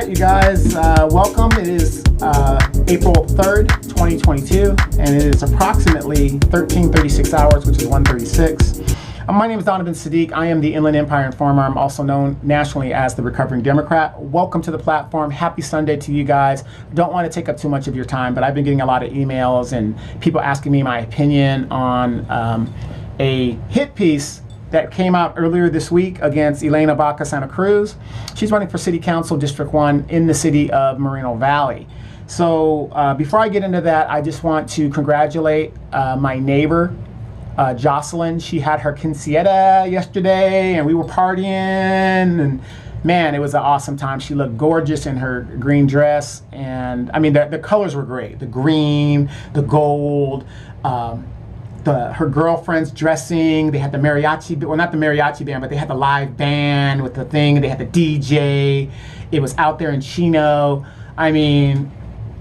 right, you guys, welcome. It is April 3rd, 2022, and it is approximately 13:36 hours, which is 1:36. My name is Donovan Sadiq. I am the Inland Empire Informer. I'm also known nationally as the Recovering Democrat. Welcome to the platform. Happy Sunday to you guys. Don't want to take up too much of your time, but I've been getting a lot of emails and people asking me my opinion on a hit piece that came out earlier this week against Elenabaca Santa Cruz. She's running for City Council District 1 in the city of Moreno Valley. So before I get into that, I just want to congratulate my neighbor, Jocelyn. She had her quinceañera yesterday and we were partying, and man, it was an awesome time. She looked gorgeous in her green dress, and I mean the colors were great. The green, the gold, her girlfriend's dressing. They had the mariachi, well, not the mariachi band, but they had the live band with the thing. They had the DJ. It was out there in Chino. I mean,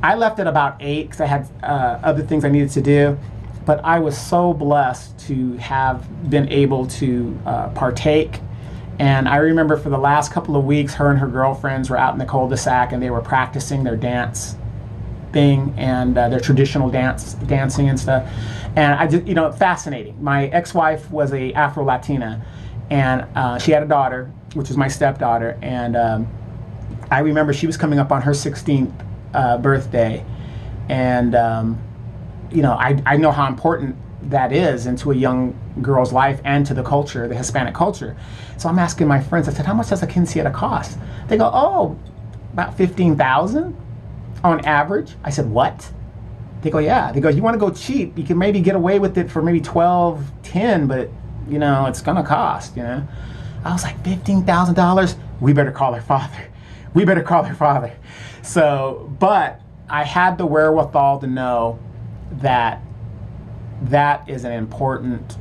I left at about 8 because I had other things I needed to do. But I was so blessed to have been able to partake. And I remember for the last couple of weeks, her and her girlfriends were out in the cul-de-sac and they were practicing their dance thing and their traditional dancing and stuff. And I just, fascinating. My ex-wife was a Afro-Latina, and she had a daughter, which was my stepdaughter. And I remember she was coming up on her 16th birthday. And, I know how important that is into a young girl's life and to the culture, the Hispanic culture. So I'm asking my friends, I said, how much does a quinceañera cost? They go, oh, about $15,000 on average. I said, what? They go, yeah. They go, you want to go cheap, you can maybe get away with it for maybe $12, $10, but it's gonna cost, I was like, $15,000? We better call her father. We better call her father. So, but I had the wherewithal to know that that is an important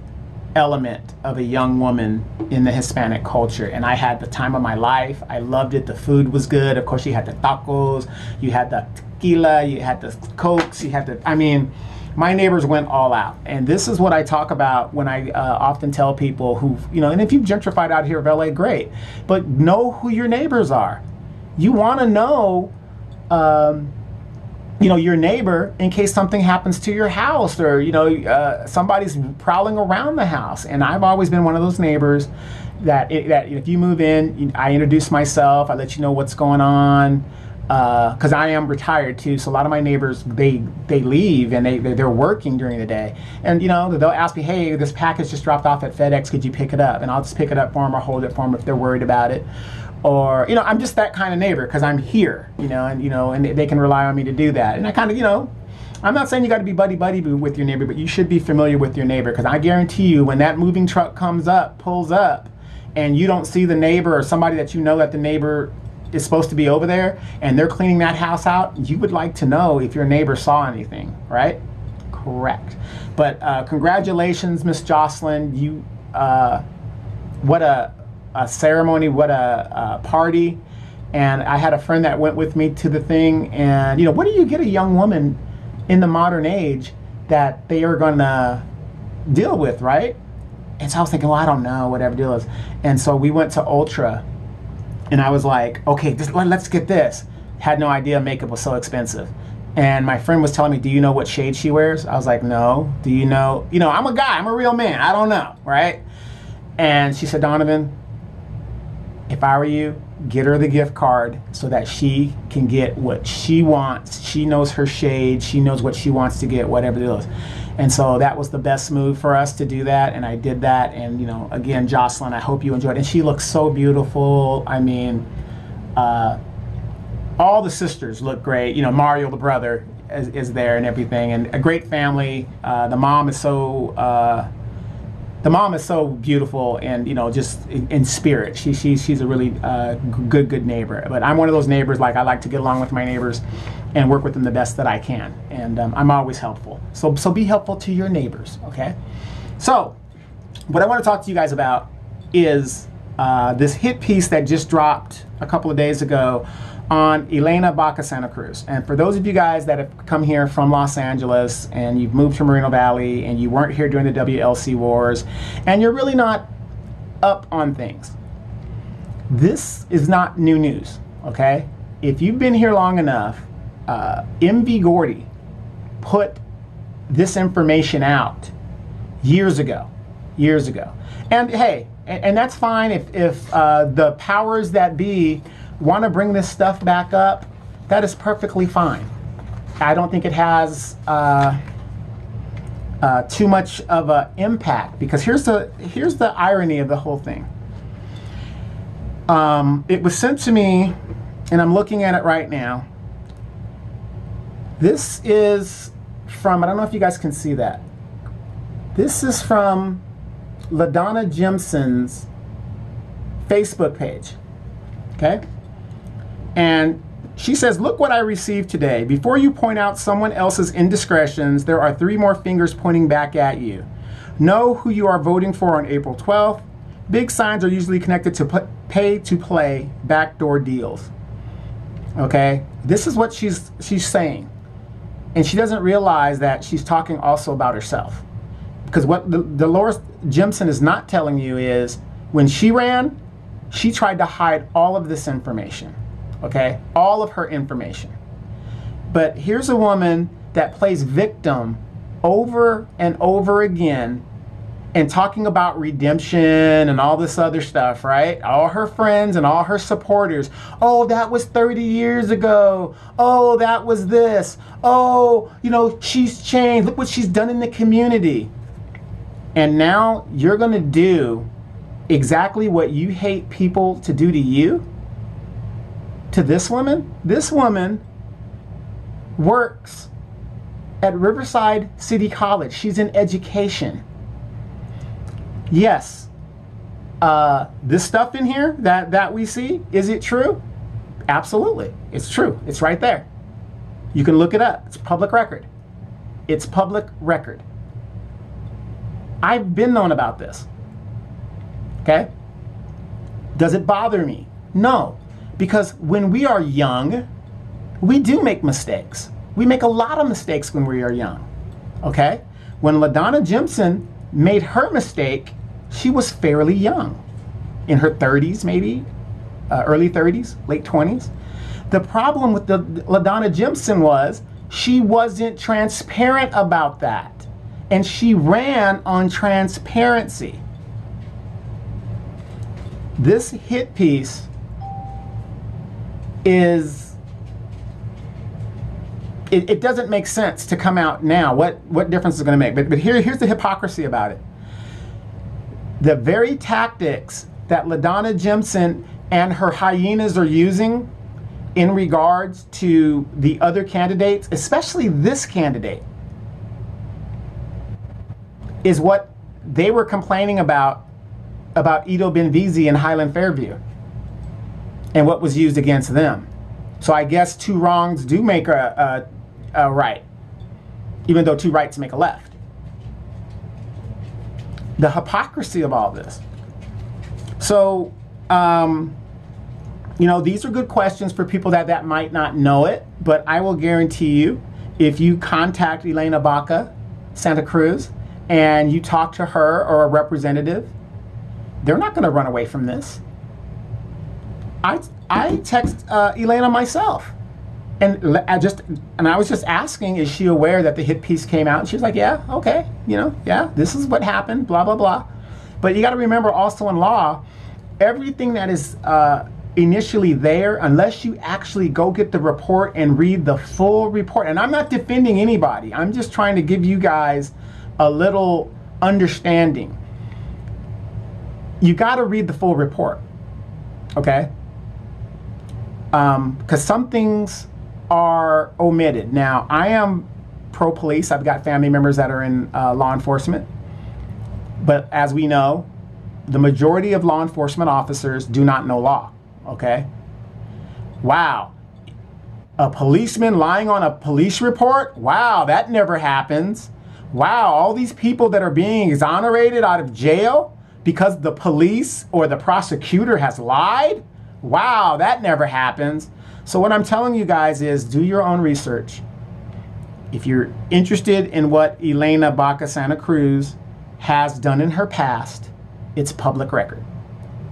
element of a young woman in the Hispanic culture. And I had the time of my life. I loved it. The food was good. Of course, you had the tacos, you had the tequila, you had the cokes, my neighbors went all out. And this is what I talk about when I often tell people who, and if you've gentrified out here of LA, great, but know who your neighbors are. You want to know, your neighbor in case something happens to your house or, somebody's prowling around the house. And I've always been one of those neighbors that if you move in, I introduce myself, I let you know what's going on, because I am retired too. So a lot of my neighbors, they leave and they're working during the day. And, they'll ask me, hey, this package just dropped off at FedEx, could you pick it up? And I'll just pick it up for them or hold it for them if they're worried about it. Or, I'm just that kind of neighbor because I'm here, and they can rely on me to do that. And I kind of, I'm not saying you got to be buddy-buddy with your neighbor, but you should be familiar with your neighbor, because I guarantee you when that moving truck pulls up, and you don't see the neighbor or somebody that that the neighbor is supposed to be over there, and they're cleaning that house out, you would like to know if your neighbor saw anything, right? Correct. But congratulations, Miss Jocelyn. You, what a ceremony, what a party. And I had a friend that went with me to the thing, and what do you get a young woman in the modern age that they are gonna deal with, right? And so I was thinking, well, I don't know, whatever deal is. And so we went to Ultra, and I was like, okay, let's get this. Had no idea makeup was so expensive. And my friend was telling me, do you know what shade she wears? I was like, no. Do you know? I'm a guy, I'm a real man, I don't know, right? And she said, Donovan, if I were you, get her the gift card so that she can get what she wants. She knows her shade. She knows what she wants to get, whatever it is. And so that was the best move for us to do that. And I did that. And, again, Jocelyn, I hope you enjoyed it. And she looks so beautiful. All the sisters look great. Mario, the brother, is there and everything. And a great family. The mom is so beautiful and, just in spirit. She's a really good neighbor. But I'm one of those neighbors, I like to get along with my neighbors and work with them the best that I can. And I'm always helpful. So be helpful to your neighbors, okay? So what I want to talk to you guys about is this hit piece that just dropped a couple of days ago on Elenabaca Santa Cruz. And for those of you guys that have come here from Los Angeles and you've moved to Moreno Valley and you weren't here during the WLC wars and you're really not up on things, this is not new news, okay? if you've been here long enough, MV Gordy put this information out years ago. And hey, and that's fine if the powers that be want to bring this stuff back up. That is perfectly fine. I don't think it has too much of an impact, because here's the irony of the whole thing. It was sent to me, and I'm looking at it right now. This is from, I don't know if you guys can see that. This is from Ladonna Jensen's Facebook page, okay? And she says, look what I received today. Before you point out someone else's indiscretions, there are 3 more fingers pointing back at you. Know who you are voting for on April 12th. Big signs are usually connected to pay-to-play backdoor deals. Okay, this is what she's saying. And she doesn't realize that she's talking also about herself. Because what Dolores Jensen is not telling you is, when she ran, she tried to hide all of this information. Okay, all of her information. But here's a woman that plays victim over and over again, and talking about redemption and all this other stuff, right? All her friends and all her supporters. Oh, that was 30 years ago. Oh, that was this. Oh, you know, she's changed. Look what she's done in the community. And now you're gonna do exactly what you hate people to do to you? To this woman? This woman works at Riverside City College. She's in education. Yes, this stuff in here that we see, is it true? Absolutely, it's true. It's right there. You can look it up. It's public record. It's public record. I've been known about this. Okay? Does it bother me? No, because when we are young, we do make mistakes. We make a lot of mistakes when we are young. Okay? When Ladonna Jensen made her mistake, she was fairly young, in her 30s maybe, early 30s, late 20s. The problem with the Ladonna Jensen was she wasn't transparent about that, and she ran on transparency. This hit piece is, it doesn't make sense to come out now. What difference is it going to make? But here's the hypocrisy about it. The very tactics that Ladonna Jensen and her hyenas are using in regards to the other candidates, especially this candidate, is what they were complaining about Ido Benvizi in Highland Fairview and what was used against them. So I guess 2 wrongs do make a right, even though 2 rights make a left. The hypocrisy of all this. So, you know, these are good questions for people that might not know it, but I will guarantee you, if you contact elenabaca Santa Cruz and you talk to her or a representative, they're not going to run away from this. I text Elena myself, and I was just asking, is she aware that the hit piece came out? And she was like, yeah, okay, you know, yeah, this is what happened, blah, blah, blah. But you got to remember also in law, everything that is initially there, unless you actually go get the report and read the full report, and I'm not defending anybody, I'm just trying to give you guys a little understanding. You got to read the full report, okay? Because some things are omitted. Now, I am pro-police. I've got family members that are in law enforcement. But as we know, the majority of law enforcement officers do not know law, okay? Wow. A policeman lying on a police report? Wow, that never happens. Wow, all these people that are being exonerated out of jail because the police or the prosecutor has lied? Wow, that never happens. So what I'm telling you guys is, do your own research. If you're interested in what elenabaca Santa Cruz has done in her past, it's public record.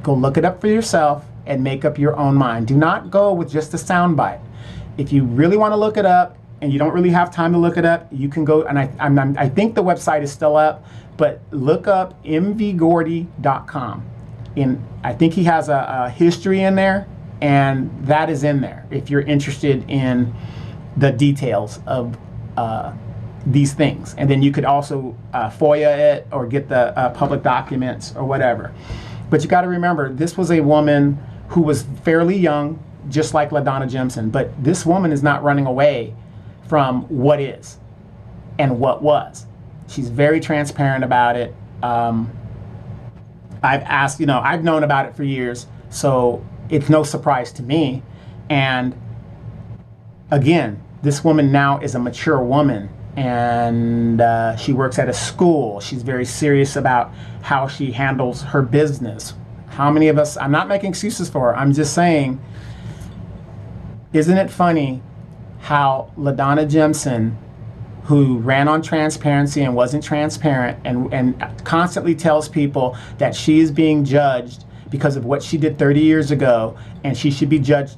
Go look it up for yourself and make up your own mind. Do not go with just a soundbite. If you really want to look it up and you don't really have time to look it up, you can go, and I think the website is still up, but look up mvgordy.com. And I think he has a history in there, and that is in there if you're interested in the details of these things. And then you could also FOIA it or get the public documents or whatever. But you got to remember, this was a woman who was fairly young, just like Ladonna Jensen. But this woman is not running away from what is and what was. She's very transparent about it. I've asked, I've known about it for years, so it's no surprise to me. And again, this woman now is a mature woman, and she works at a school. She's very serious about how she handles her business. How many of us, I'm not making excuses for her, I'm just saying, isn't it funny how Ladonna Jensen, who ran on transparency and wasn't transparent and constantly tells people that she is being judged because of what she did 30 years ago, and she should be judged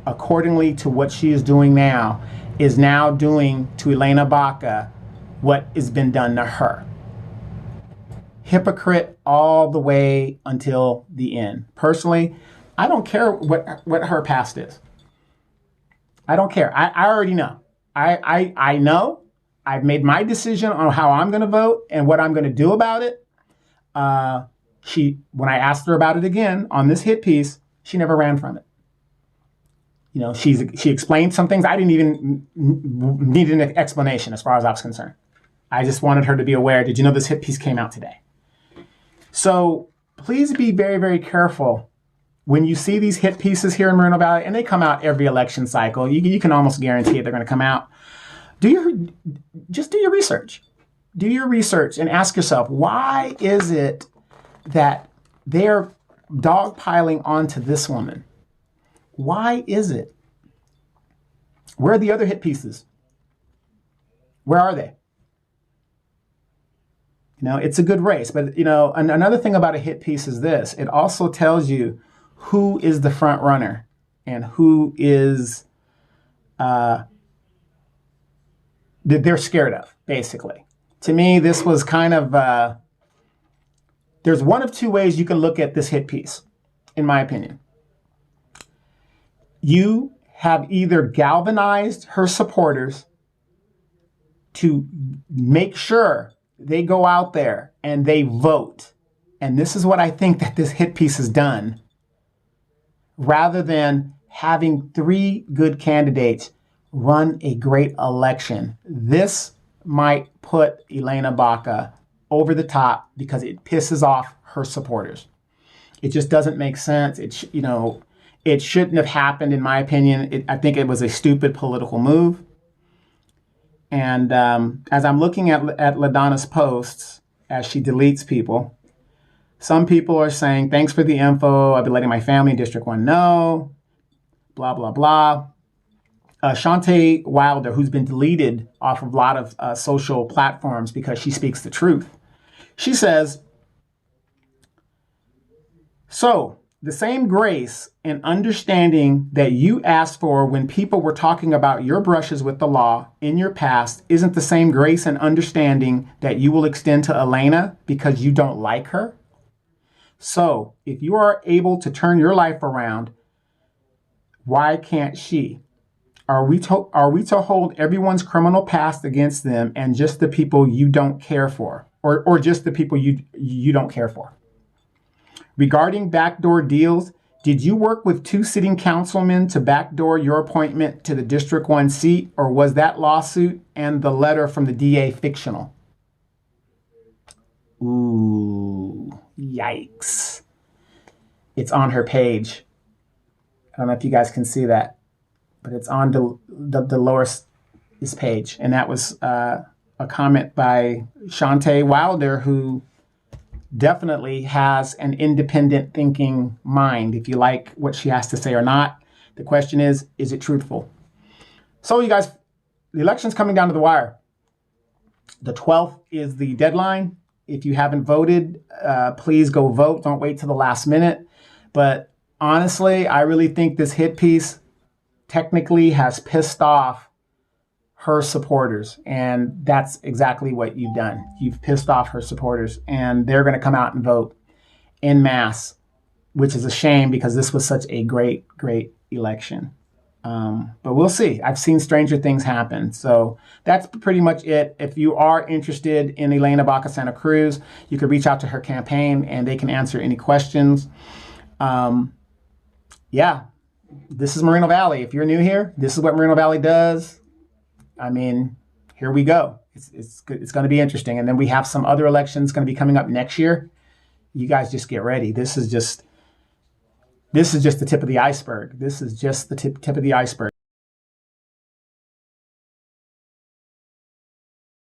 accordingly to what she is doing now, is now doing to elenabaca what has been done to her. Hypocrite all the way until the end. Personally, I don't care what her past is. I don't care. I already know. I know. I've made my decision on how I'm going to vote and what I'm going to do about it. When I asked her about it again on this hit piece, she never ran from it. She explained some things. I didn't even need an explanation as far as I was concerned. I just wanted her to be aware. Did you know this hit piece came out today? So please be very, very careful when you see these hit pieces here in Moreno Valley, and they come out every election cycle. You can almost guarantee it, they're going to come out. Just do your research. Do your research and ask yourself, why is it that they're dogpiling onto this woman? Why is it? Where are the other hit pieces? Where are they? It's a good race. But, another thing about a hit piece is this. It also tells you who is the front runner and who is that they're scared of, basically. To me, this was kind of, there's one of two ways you can look at this hit piece, in my opinion. You have either galvanized her supporters to make sure they go out there and they vote. And this is what I think that this hit piece has done. Rather than having three good candidates run a great election, this might put elenabaca over the top because it pisses off her supporters. It just doesn't make sense. It shouldn't have happened, in my opinion. I think it was a stupid political move. And as I'm looking at Ladonna's posts, as she deletes people, some people are saying, thanks for the info. I've been letting my family in District 1 know, blah, blah, blah. Shantae Wilder, who's been deleted off of a lot of social platforms because she speaks the truth. She says, so the same grace and understanding that you asked for when people were talking about your brushes with the law in your past isn't the same grace and understanding that you will extend to Elena because you don't like her. So if you are able to turn your life around, why can't she? Are we to hold everyone's criminal past against them and just the people you don't care for, or just the people you don't care for? Regarding backdoor deals, did you work with two sitting councilmen to backdoor your appointment to the District 1 seat, or was that lawsuit and the letter from the DA fictional? Ooh, yikes. It's on her page. I don't know if you guys can see that, but it's on the lowest page. And that was a comment by Shantae Wilder, who definitely has an independent thinking mind, if you like what she has to say or not. The question is it truthful? So you guys, the election's coming down to the wire. The 12th is the deadline. If you haven't voted, please go vote. Don't wait till the last minute. But honestly, I really think this hit piece technically has pissed off her supporters. And that's exactly what you've done. You've pissed off her supporters, and they're going to come out and vote en masse, which is a shame because this was such a great, great election. But we'll see. I've seen stranger things happen. So that's pretty much it. If you are interested in Elenabaca Santa Cruz, you can reach out to her campaign and they can answer any questions. Yeah, this is Moreno Valley. If you're new here, this is what Moreno Valley does. I mean, here we go. It's going to be interesting. And then we have some other elections going to be coming up next year. You guys just get ready. This is just the tip of the iceberg. This is just the tip of the iceberg.